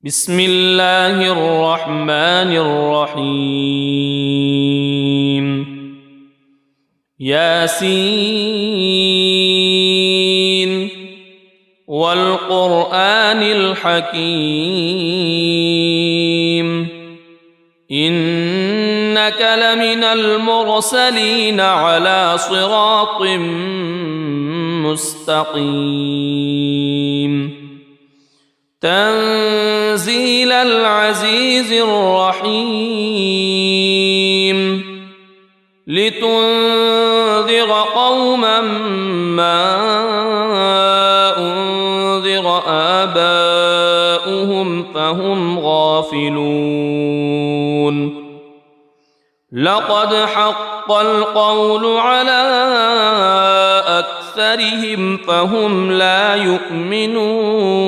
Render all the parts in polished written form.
بسم الله الرحمن الرحيم ياسين والقرآن الحكيم إنك لمن المرسلين على صراط مستقيم تنزيل العزيز الرحيم لتنذر قوما ما أنذر آباؤهم فهم غافلون لقد حق القول على أكثرهم فهم لا يؤمنون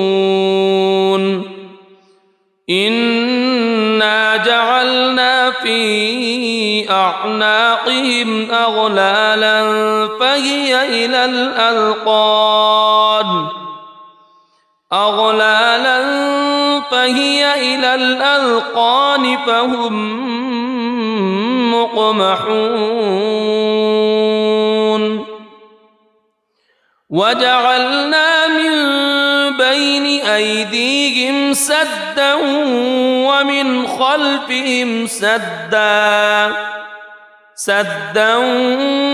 إنا جعلنا في أعناقهم أغلالا فهي إلى الأذقان فهم مقمحون وجعلنا من بين أيديهم سدا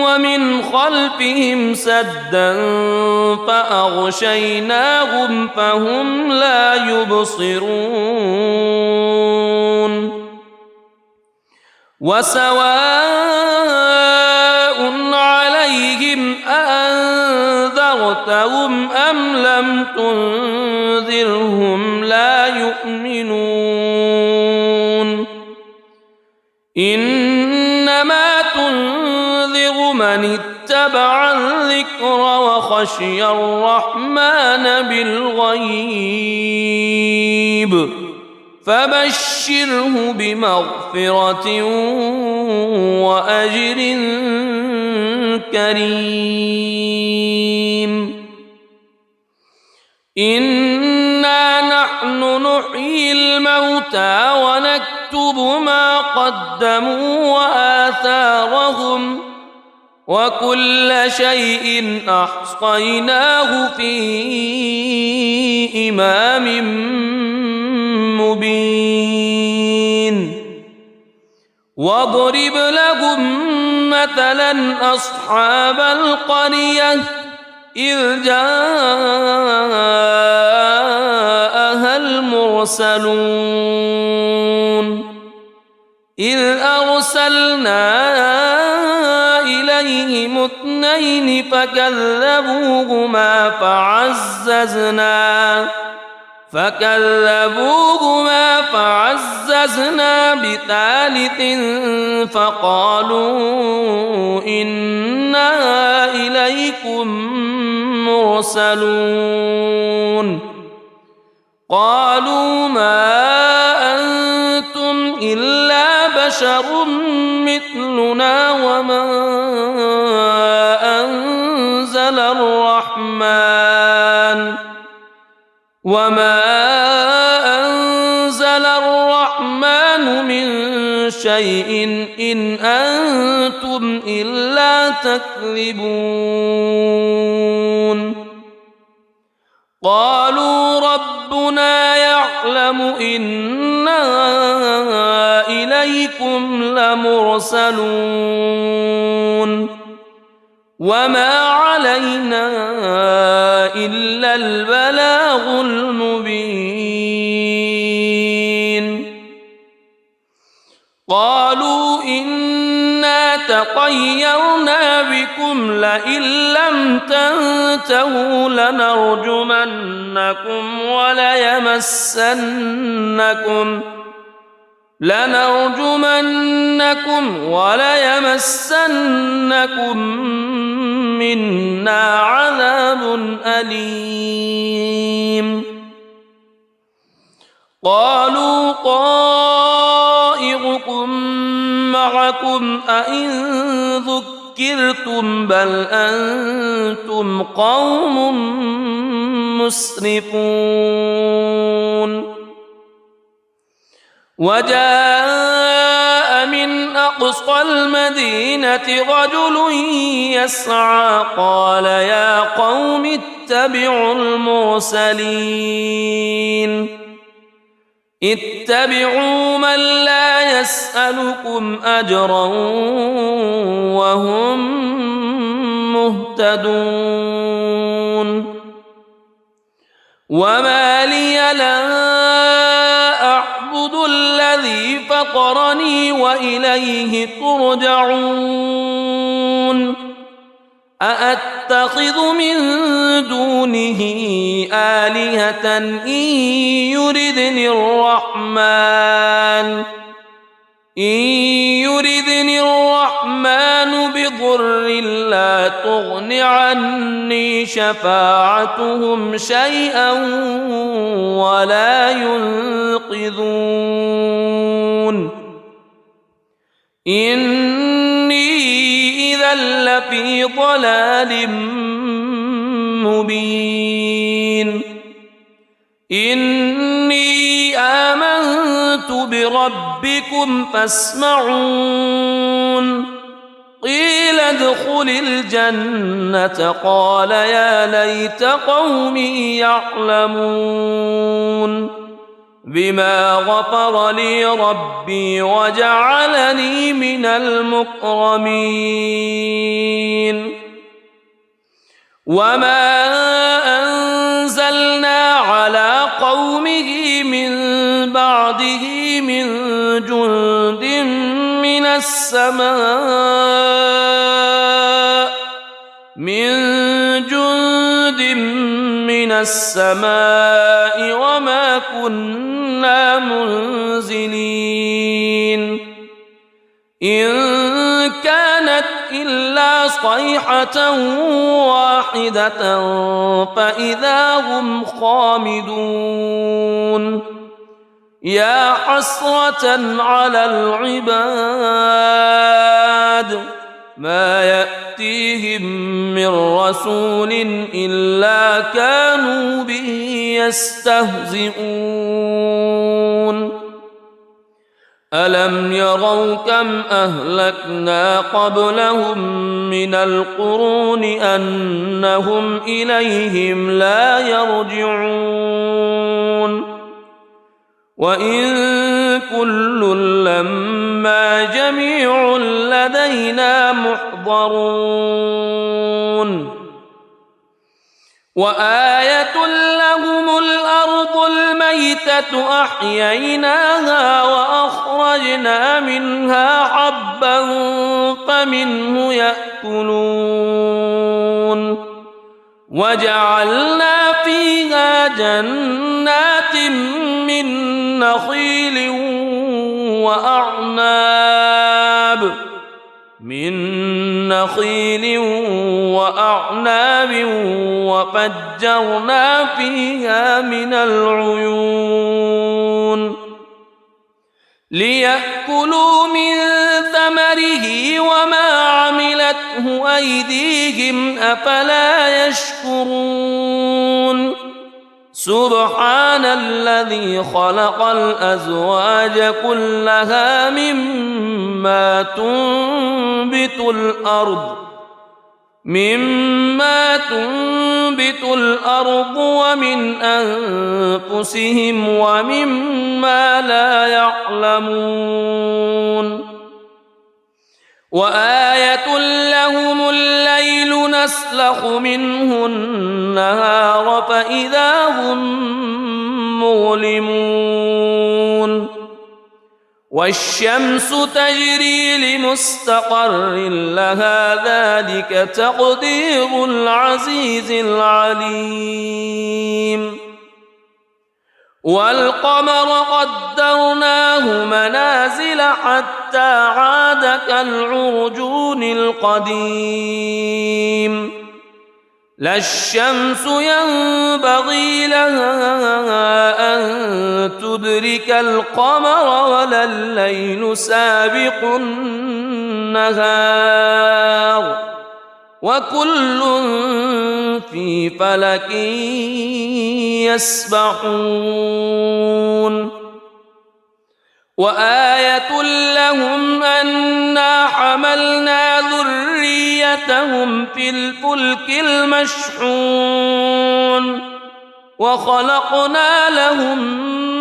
ومن خلفهم سدا فأغشيناهم فهم لا يبصرون وسواء عليهم أأنذرتهم أم لم تنذرهم لا يؤمنون إنما تنذر من اتبع الذكر وخشي الرحمن بالغيب فبشره بمغفرة وأجر كريم إنا نحن نحيي الموتى ونكتب ما قدموا وآثارهم وكل شيء أحصيناه في إمام مبين واضرب لهم مثلا أصحاب القرية إذ جاءها المرسلون إذ أرسلنا إليهم اثنين فكذبوهما فعززنا بثالث فقالوا إنا إليكم مرسلون قالوا ما أنتم إلا بشر مثلنا وما أنزل الرحمن من شيء إن أنتم إلا تكذبون قالوا ربنا يعلم إنا إليكم لمرسلون وما علينا إلا البلاغ المبين قالوا إنا تطيرنا بكم لئن لم تنتهوا لنرجمنكم وليمسنكم منا عذاب أليم قالوا طائركم معكم أئن ذكرتم بل أنتم قوم مسرفون وجاء من أقصى المدينة رجل يسعى قال يا قوم اتبعوا المرسلين اتبعوا من لا يسألكم أجرا وهم مهتدون وما لي لا أعبد الذي فطرني وإليه ترجعون أأتخذ من دونه آلهة إن يردني الرحمن بضر لا تغن عني شفاعتهم شيئا ولا ينقذون إني إذا لفي ضلال مبين إني آمنت بربكم فاسمعون قيل ادخل الجنة قال يا ليت قومي يعلمون بما غفر لي ربي وجعلني من المكرمين وما أنزلنا على قومه من بعده من جند من السماء وما كنا منزلين إن كانت إلا صيحة واحدة فإذا هم خامدون يا حسرة على العباد ما يأتيهم من رسول إلا كانوا به يستهزئون ألم يروا كم أهلكنا قبلهم من القرون أنهم إليهم لا يرجعون وإن كل لما جميع لدينا محضرون وآية لهم الأرض الميتة أحييناها وأخرجنا منها حبا فمنه يأكلون وجعلنا فيها جنات من نخيل وأعناب وفجرنا فيها من العيون ليأكلوا من ثمره وما عملته أيديهم أفلا يشكرون سبحان الذي خلق الأزواج كلها مما تنبت الأرض ومن أنفسهم ومما لا يعلمون وآية لهم الليل نسلخ منه النهار فإذا هم مظلمون والشمس تجري لمستقر لها ذلك تقدير العزيز العليم والقمر قدرناه منازل حتى عاد كالعرجون القديم لا الشمس ينبغي لها أن تدرك القمر ولا الليل سابق النهار وكل في فلك يسبحون وآية لهم أنا حملنا ذريتهم في الفلك المشحون وخلقنا لهم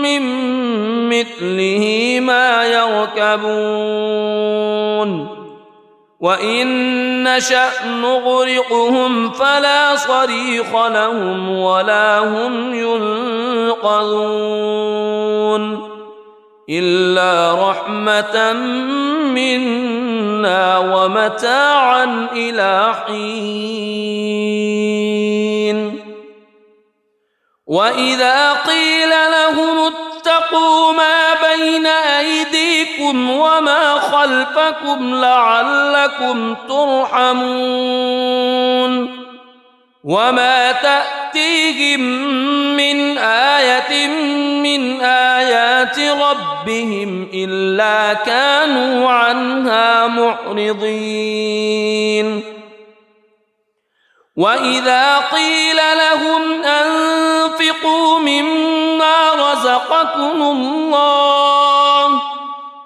من مثله ما يركبون وإن نشأ نغرقهم فلا صريخ لهم ولا هم ينقذون إلا رحمة منا ومتاعا إلى حين وإذا قيل لهم اتقوا ما بين أيديكم وما خلفكم لعلكم ترحمون وما تأتيهم من آية من آيات ربهم إلا كانوا عنها معرضين وإذا قيل لهم أنفقوا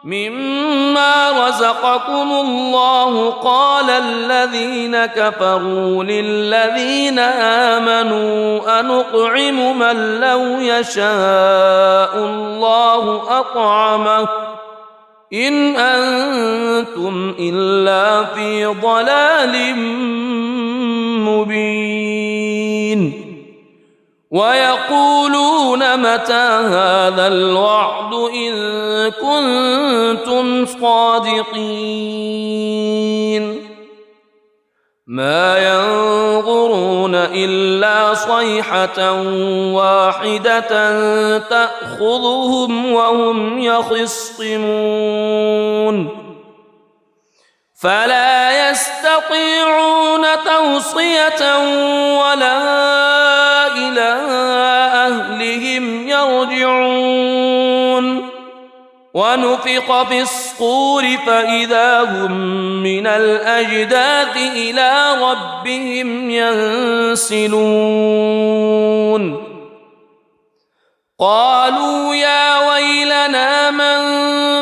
مما رزقكم الله قال الذين كفروا للذين آمنوا أنطعم من لو يشاء الله أطعمه إن أنتم إلا في ضلال مبين ويقولون متى هذا الوعد إن كنتم صادقين ما ينظرون إلا صيحة واحدة تأخذهم وهم يخصمون فلا يستطيعون توصية ولا إلى أهلهم يرجعون ونفخ في الصور فإذا هم من الأجداث إلى ربهم ينسلون قالوا يا ويلنا من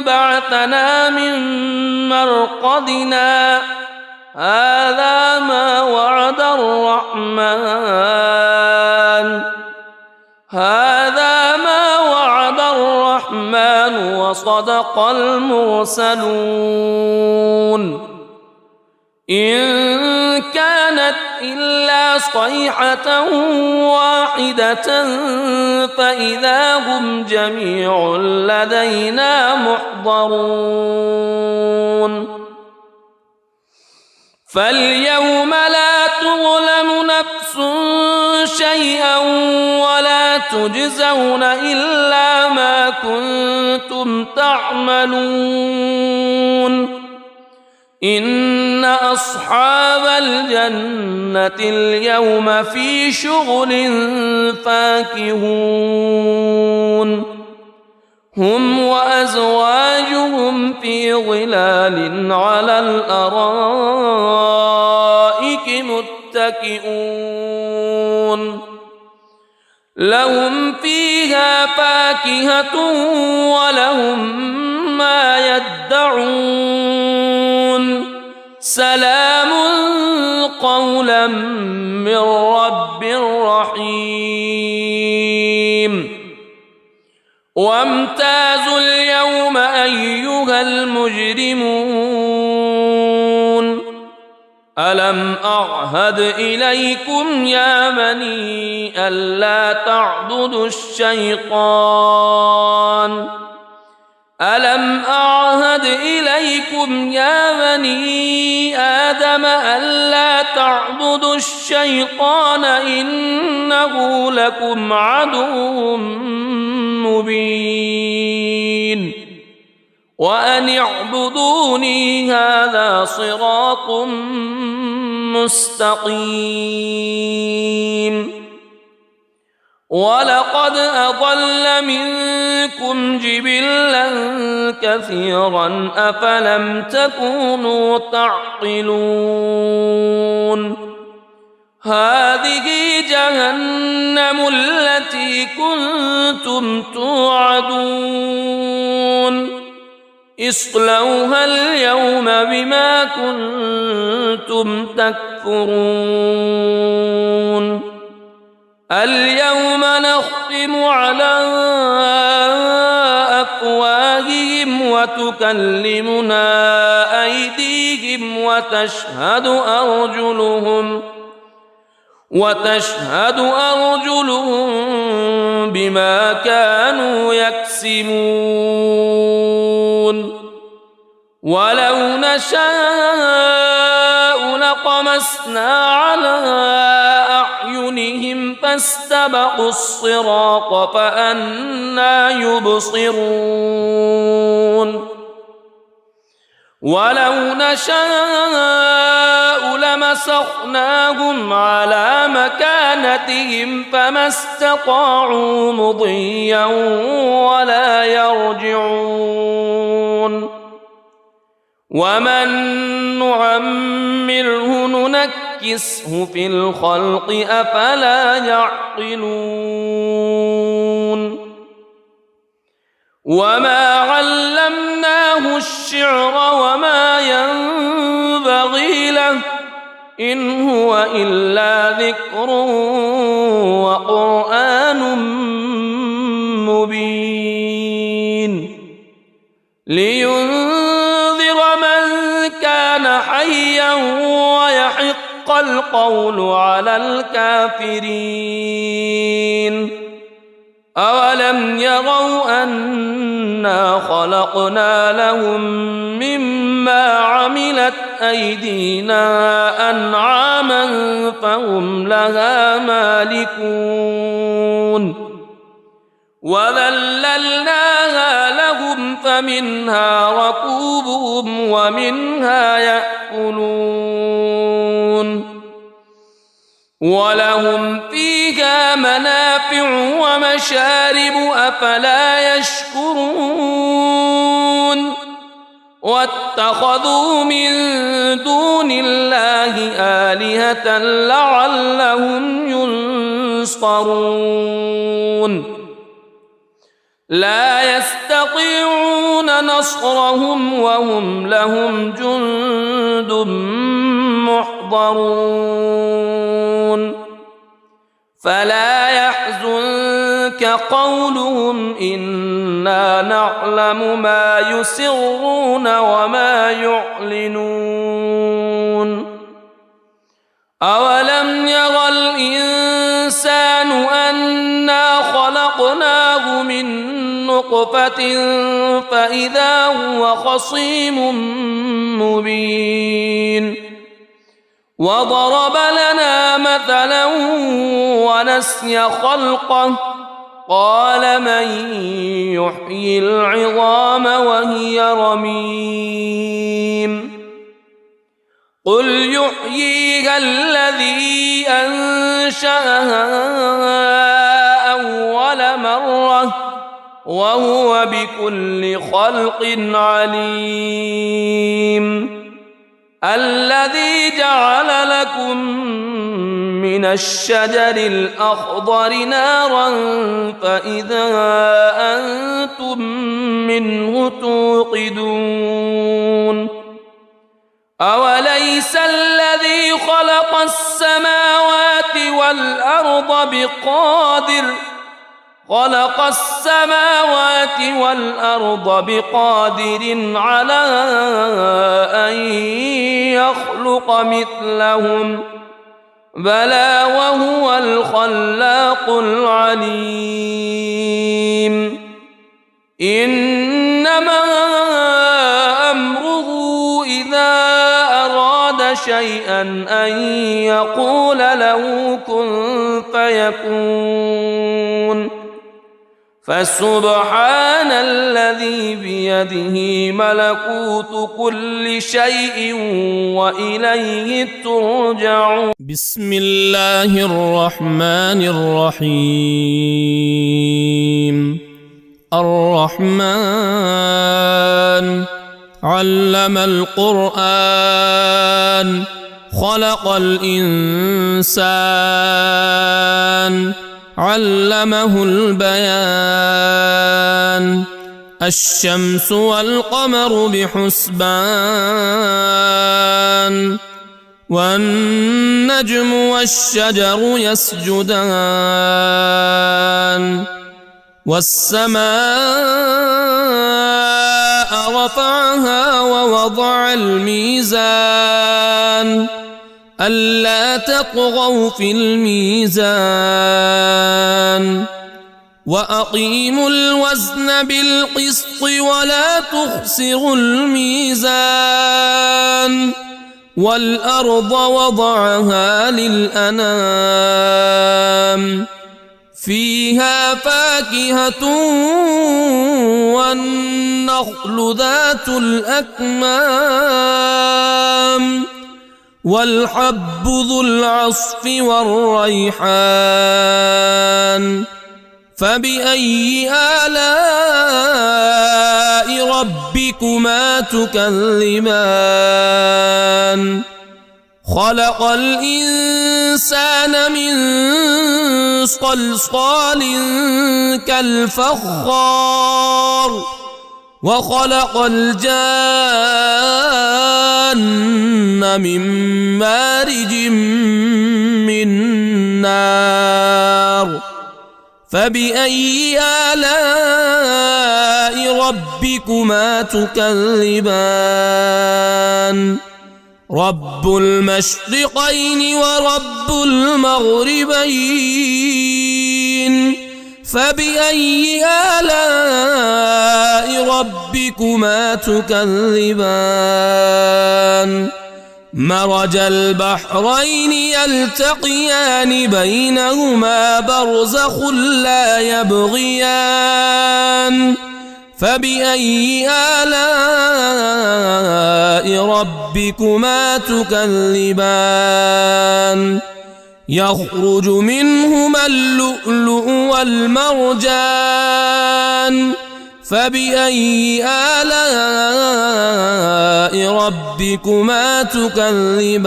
بعثنا من مرقدنا هذا ما وعد الرحمن وصدق المرسلون إن كانت إلا صيحة واحدة فإذا هم جميع لدينا محضرون فاليوم لا تظلم نفس شيئا ولا تجزون إلا ما كنتم تعملون إن أصحاب الجنة اليوم في شغل فاكهون هم وأزواجهم في ظلال على الأرائك متكئون لهم فيها فاكهة ولهم ما يدعون سلام قولا من رب رحيم وامتازوا اليوم أيها المجرمون ألم أعهد إليكم يا بني ألا تعبدوا الشيطان ألم أعهد إليكم يا بني آدم ألا تعبدوا الشيطان إنه لكم عدو مبين وأن اعبدوني هذا صراط مستقيم ولقد أضل منكم جبلا كثيرا أفلم تكونوا تعقلون هذه جهنم التي كنتم توعدون اصلوها اليوم بما كنتم تكفرون اليوم نختم على أفواههم وتكلمنا أيديهم وتشهد أرجلهم بما كانوا يكسبون ولو نشاء لطمسنا على أعينهم فاستبقوا الصراط فأنى يبصرون ولو نشاء لمسخناهم على مكانتهم فما استطاعوا مضيا ولا يرجعون ومن نعمره ننكسه في الخلق أفلا يعقلون وما علمناه الشعر وما ينبغي له إن هو إلا ذكر وقرآن مبين لينذر من كان حيا ويحق القول على الكافرين أولم يروا أنا خلقنا لهم مما عملت أيدينا أنعاما فهم لها مالكون وذللناها لهم فمنها ركوبهم ومنها يأكلون ولهم فيها منافع ومشارب أفلا يشكرون واتخذوا من دون الله آلهة لعلهم ينصرون لا يستطيعون نصرهم وهم لهم جند محضرون فلا يحزنك قولهم إنا نعلم ما يسرون وما يعلنون أولم ير الإنسان أنا خلقناه من نطفة فإذا هو خصيم مبين وضرب لنا مثلا ونسي خلقه قال من يحيي العظام وهي رميم قل يحييها الذي أنشأها أول مرة وهو بكل خلق عليم الذي جعل لكم من الشجر الأخضر نارا فإذا أنتم منه توقدون أوليس الذي خلق السماوات والأرض بقادر على أن يخلق مثلهم بلى وهو الخلاق العليم إنما أمره إذا أراد شيئا أن يقول له كن فيكون فسبحان الذي بيده ملكوت كل شيء وإليه ترجعون بسم الله الرحمن الرحيم الرحمن علم القرآن خلق الإنسان علمه البيان الشمس والقمر بحسبان والنجم والشجر يسجدان والسماء رفعها ووضع الميزان ألا تطغوا في الميزان وأقيموا الوزن بالقسط ولا تخسروا الميزان والأرض وضعها للأنام فيها فاكهة والنخل ذات الأكمام والحب ذو العصف والريحان فبأي آلاء ربكما تكذبان خلق الإنسان من صلصال كالفخار وخلق الجان من مارج من نار فبأي آلاء ربكما تكذبان رب المشرقين ورب المغربين فبأي آلاء ربكما تكذبان مرج البحرين يلتقيان بينهما برزخ لا يبغيان فبأي آلاء ربكما تكذبان يخرج منهما اللؤلؤ والمرجان فبأي آلاء ربكما تكذبان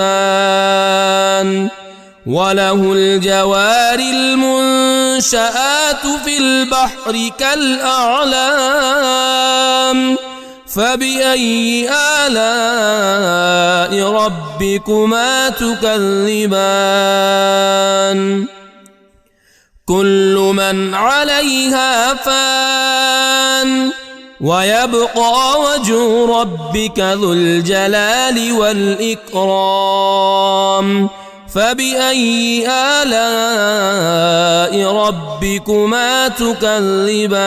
وله الجوار المنشآت في البحر كالأعلام فبأي آلاء ربكما تكذبان كل من عليها فان ويبقى وجه ربك ذو الجلال والإكرام فبأي آلاء ربكما تكذبان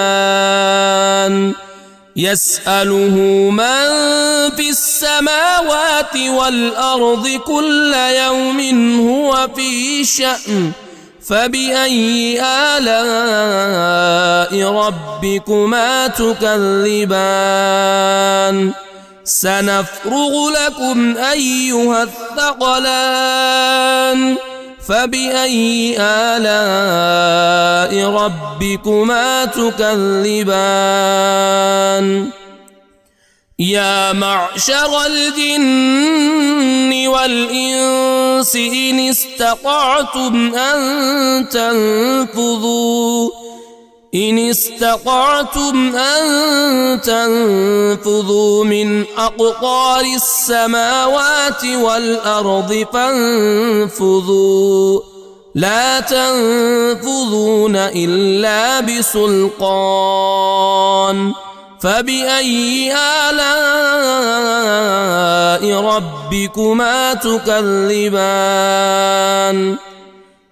يسأله من في السماوات والأرض كل يوم هو في شأن فبأي آلاء ربكما تكذبان سنفرغ لكم أيها الثقلان فبأي آلاء ربكما تكذبان يا معشر الجن والإنس إن استطعتم أن تنفذوا من أقطار السماوات والأرض فانفذوا لا تنفذون إلا بسلطان فبأي آلاء ربكما تكذبان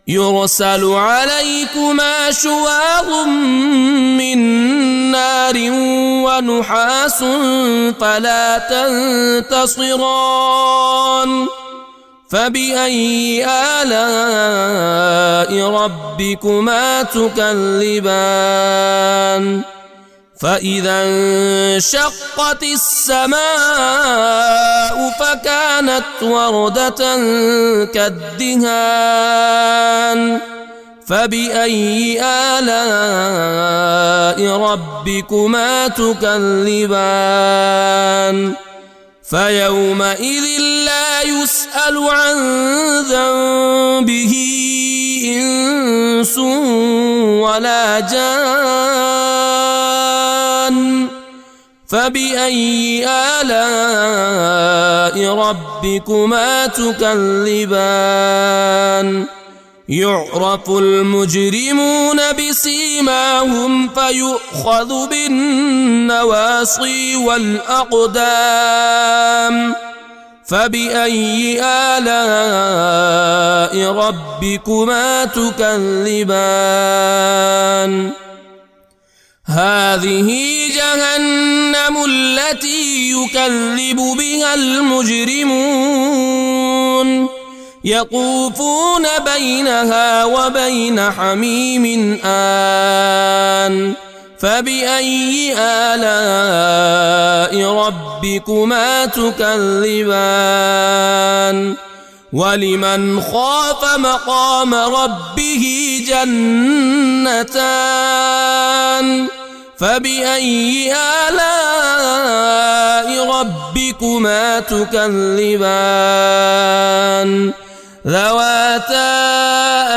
يرسل عليكما شواظ من نار ونحاس فلا تنتصران فبأي آلاء ربكما تكذبان فإذا انشقت السماء فكانت وردة كالدهان فبأي آلاء ربكما تكذبان فيومئذ لا يسأل عن ذنبه إنس ولا جان فبأي آلاء ربكما تكذبان يعرف المجرمون بسيماهم فيؤخذ بالنواصي والأقدام فبأي آلاء ربكما تكذبان هذه جهنم التي يكذب بها المجرمون يطوفون بينها وبين حميم آن فبأي آلاء ربكما تكذبان ولمن خاف مقام ربه جنتان فبأي آلاء ربكما تكذبان ذواتا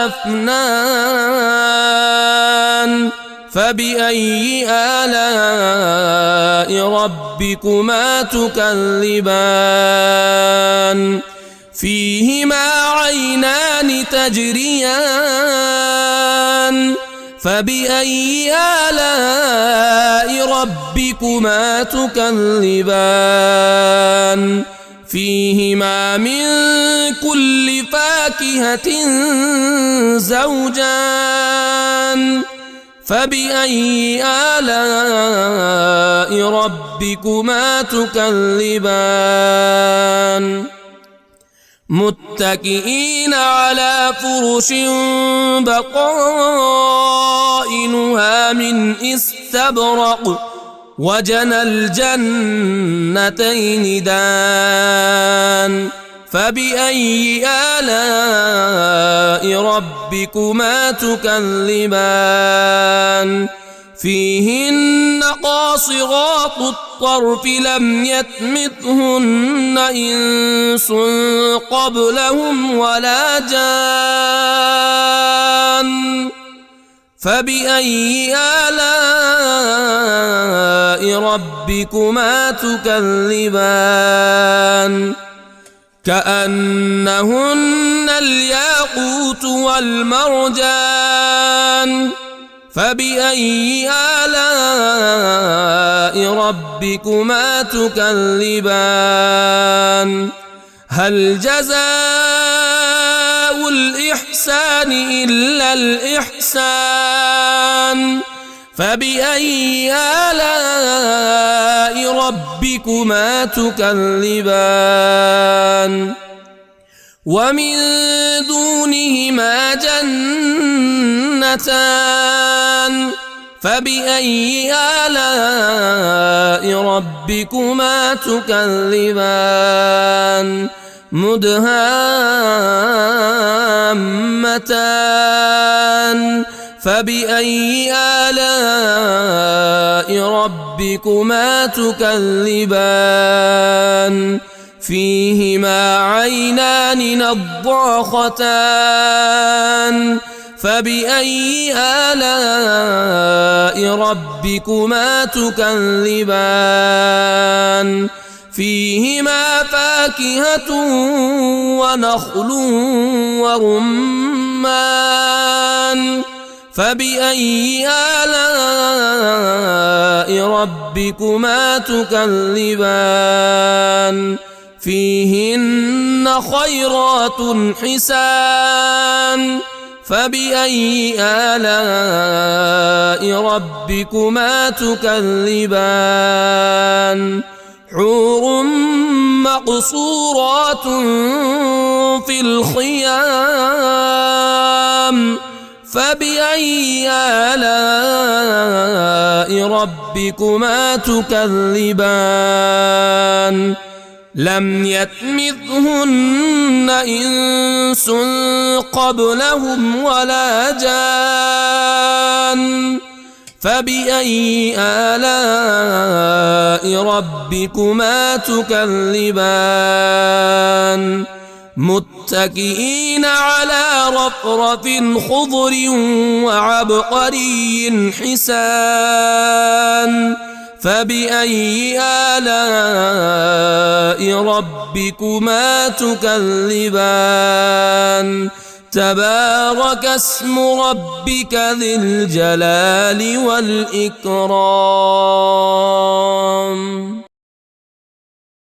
أفنان فبأي آلاء ربكما تكذبان فيهما عينان تجريان فبأي آلاء ربكما تكذبان فيهما من كل فاكهة زوجان فبأي آلاء ربكما تكذبان متكئين على فرش بطائنها من استبرق وجنى الجنتين دان فبأي آلاء ربكما تكذبان فيهن قاصرات الطرف لم يطمثهن إنس قبلهم ولا جان فبأي آلاء ربكما تكذبان كأنهن الياقوت والمرجان فبأي آلاء ربكما تكذبان هل جزاء الإحسان إلا الإحسان فبأي آلاء ربكما تكذبان ومن دونهما جنتان فبأي آلاء ربكما تكذبان مدهامتان فبأي آلاء ربكما تكذبان فيهما عينان نضاختان فبأي آلاء ربكما تكذبان فيهما فاكهة ونخل ورمان فبأي آلاء ربكما تكذبان فيهن خيرات حسان فبأي آلاء ربكما تكذبان حور مقصورات في الخيام فبأي آلاء ربكما تكذبان لم يطمثهن إنس قبلهم ولا جان فبأي آلاء ربكما تكذبان متكئين على رفرف خضر وعبقري حسان فبأي آلاء ربكما تكذبان تبارك اسم ربك ذي الجلال والإكرام